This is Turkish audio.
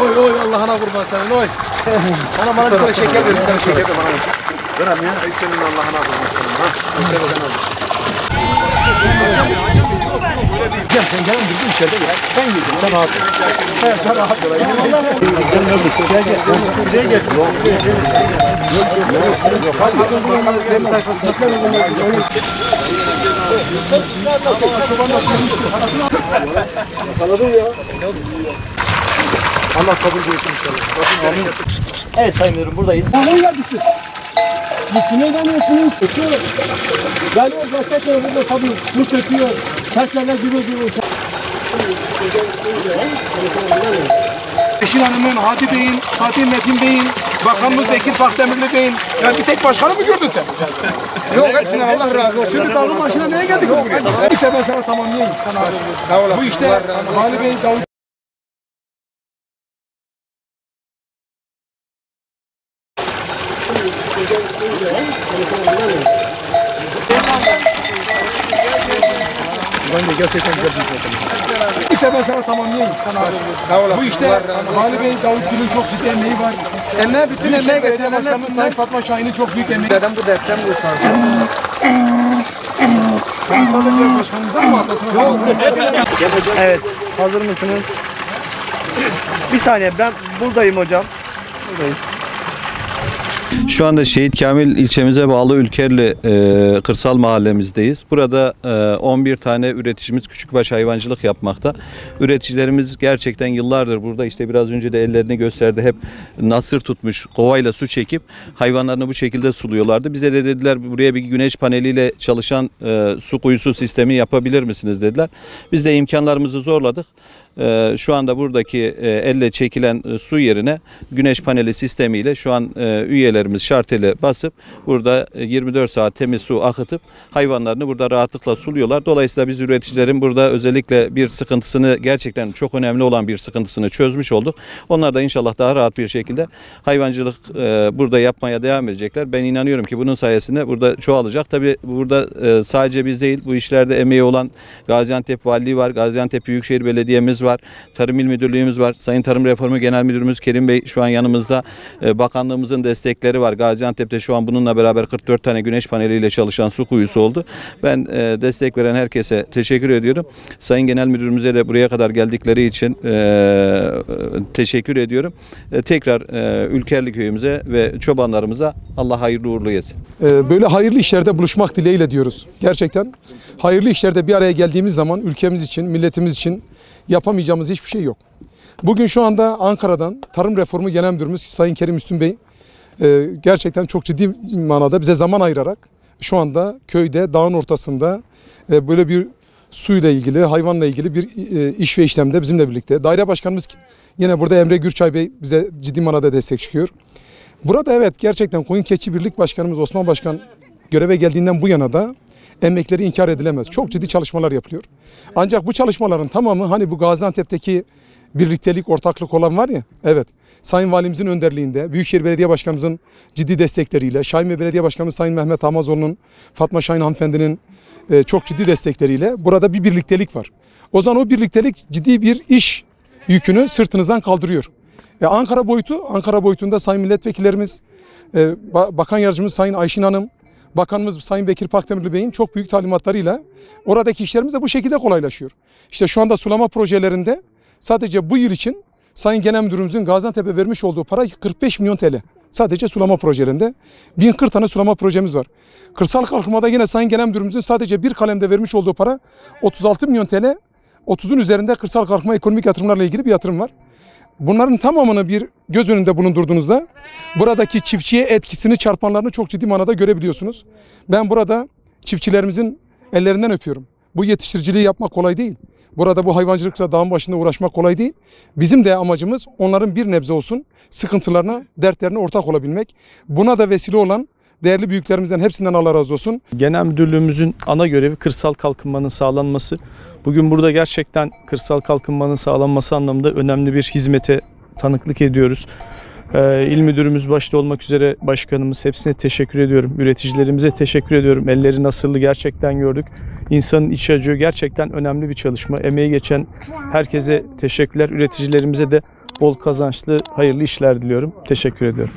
Oy oy Allah'ına kurban senin oy. Bana bir tane şeker ver, bir tane şeker de bana ver. Ver abi ya. Ay senin Allah'ına kurban senin ha. Gel sen gel bir içeride gel. Ben yiyeceğim. Sen rahat ol. Sen rahat ol. Gel gel. Buraya gel. Yok. Hadi benim sayfasına. Yakaladın ya. Allah kabul etsin inşallah. Amin. Evet Sayın Müdürüm buradayız. Tamam geldik. Gitmeye gelmiyorsunuz. Çöküyor. Geliyor gazeteye burada tabii. Bu çöküyor. Seslerle gibi. Eşin Hanım'ın, Hadi Bey'in, Fatih Metin Bey'in, Bakanımız Bekir Fakdemirli Bey'in. Ya bir tek başkanı mı gördün sen? Yok hepsinden Allah razı olsun. Şimdi dağın başına neye geldik buraya? Neyse ben sana tamamlayayım. Sağ olasın. Bu işte Hali Bey, Davut. Ben de gerçekten güzel bir şey. Neyse ben sana tamamlayayım. Sağ olasın. Bu işte Hali Bey, Davutçu'nun çok ciddi emeği var. Bütün emeği belediye başkanımız Sayın Fatma Şahin'in çok büyük emeği. Neden bu deprem bu sanki? Ben sadece başkanımızdan mı atlasın? Evet hazır mısınız? Bir saniye ben buradayım hocam. Buradayız. Şu anda Şehit Kamil ilçemize bağlı Ülkerli kırsal mahallemizdeyiz. Burada 11 tane üreticimiz küçükbaş hayvancılık yapmakta. Üreticilerimiz gerçekten yıllardır burada, işte biraz önce de ellerini gösterdi, hep nasır tutmuş kovayla su çekip hayvanlarını bu şekilde suluyorlardı. Bize de dediler buraya bir güneş paneliyle çalışan su kuyusu sistemi yapabilir misiniz dediler. Biz de imkanlarımızı zorladık. Şu anda buradaki elle çekilen su yerine güneş paneli sistemiyle şu an üyelerimiz şarteli basıp burada 24 saat temiz su akıtıp hayvanlarını burada rahatlıkla suluyorlar. Dolayısıyla biz üreticilerin burada özellikle bir sıkıntısını, gerçekten çok önemli olan bir sıkıntısını çözmüş olduk. Onlar da inşallah daha rahat bir şekilde hayvancılık burada yapmaya devam edecekler. Ben inanıyorum ki bunun sayesinde burada çoğalacak. Tabii burada sadece biz değil, bu işlerde emeği olan Gaziantep Valiliği var, Gaziantep Büyükşehir Belediye'miz var, Tarım İl Müdürlüğümüz var, Sayın Tarım Reformu Genel Müdürümüz Kerim Bey şu an yanımızda, bakanlığımızın destekleri var. Gaziantep'te şu an bununla beraber 44 tane güneş paneliyle çalışan su kuyusu oldu. Ben destek veren herkese teşekkür ediyorum. Sayın Genel Müdürümüze de buraya kadar geldikleri için teşekkür ediyorum. Tekrar Ülkerli köyümüze ve çobanlarımıza Allah hayırlı uğurlu etsin. Böyle hayırlı işlerde buluşmak dileğiyle diyoruz. Gerçekten hayırlı işlerde bir araya geldiğimiz zaman ülkemiz için, milletimiz için yapamayacağımız hiçbir şey yok. Bugün şu anda Ankara'dan Tarım Reformu Genel Müdürümüz Sayın Kerim Üstün Bey gerçekten çok ciddi manada bize zaman ayırarak şu anda köyde, dağın ortasında böyle bir suyla ilgili, hayvanla ilgili bir iş ve işlemde bizimle birlikte. Daire Başkanımız yine burada Emre Gürçay Bey bize ciddi manada destek çıkıyor. Burada evet gerçekten Koyun Keçi Birlik Başkanımız Osman Başkan göreve geldiğinden bu yana da emekleri inkar edilemez. Çok ciddi çalışmalar yapılıyor. Ancak bu çalışmaların tamamı hani bu Gaziantep'teki birliktelik, ortaklık olan var ya, evet. Sayın Valimizin önderliğinde, Büyükşehir Belediye Başkanımızın ciddi destekleriyle, Şahin Belediye Başkanımız Sayın Mehmet Hamazoğlu'nun, Fatma Şahin hanımefendinin çok ciddi destekleriyle burada bir birliktelik var. O zaman o birliktelik ciddi bir iş yükünü sırtınızdan kaldırıyor. Ankara boyutunda Sayın Milletvekillerimiz, Bakan Yardımcımız Sayın Ayşin Hanım, Bakanımız Sayın Bekir Pakdemirli Bey'in çok büyük talimatlarıyla oradaki işlerimiz de bu şekilde kolaylaşıyor. İşte şu anda sulama projelerinde sadece bu yıl için Sayın Genel Müdürümüzün Gaziantep'e vermiş olduğu para 45 milyon TL. Sadece sulama projelerinde 1040 tane sulama projemiz var. Kırsal kalkınmada yine Sayın Genel Müdürümüzün sadece bir kalemde vermiş olduğu para 36 milyon TL. 30'un üzerinde kırsal kalkınma ekonomik yatırımlarla ilgili bir yatırım var. Bunların tamamını bir göz önünde bulundurduğunuzda buradaki çiftçiye etkisini, çarpanlarını çok ciddi manada görebiliyorsunuz. Ben burada çiftçilerimizin ellerinden öpüyorum. Bu yetiştiriciliği yapmak kolay değil. Burada bu hayvancılıkla dağın başında uğraşmak kolay değil. Bizim de amacımız onların bir nebze olsun sıkıntılarına, dertlerine ortak olabilmek. Buna da vesile olan değerli büyüklerimizden hepsinden Allah razı olsun. Genel Müdürlüğümüzün ana görevi kırsal kalkınmanın sağlanması. Bugün burada gerçekten kırsal kalkınmanın sağlanması anlamında önemli bir hizmete tanıklık ediyoruz. İl Müdürümüz başta olmak üzere başkanımız, hepsine teşekkür ediyorum. Üreticilerimize teşekkür ediyorum. Elleri nasırlı gerçekten gördük. İnsanın içi acıyor. Gerçekten önemli bir çalışma. Emeği geçen herkese teşekkürler. Üreticilerimize de bol kazançlı, hayırlı işler diliyorum. Teşekkür ediyorum.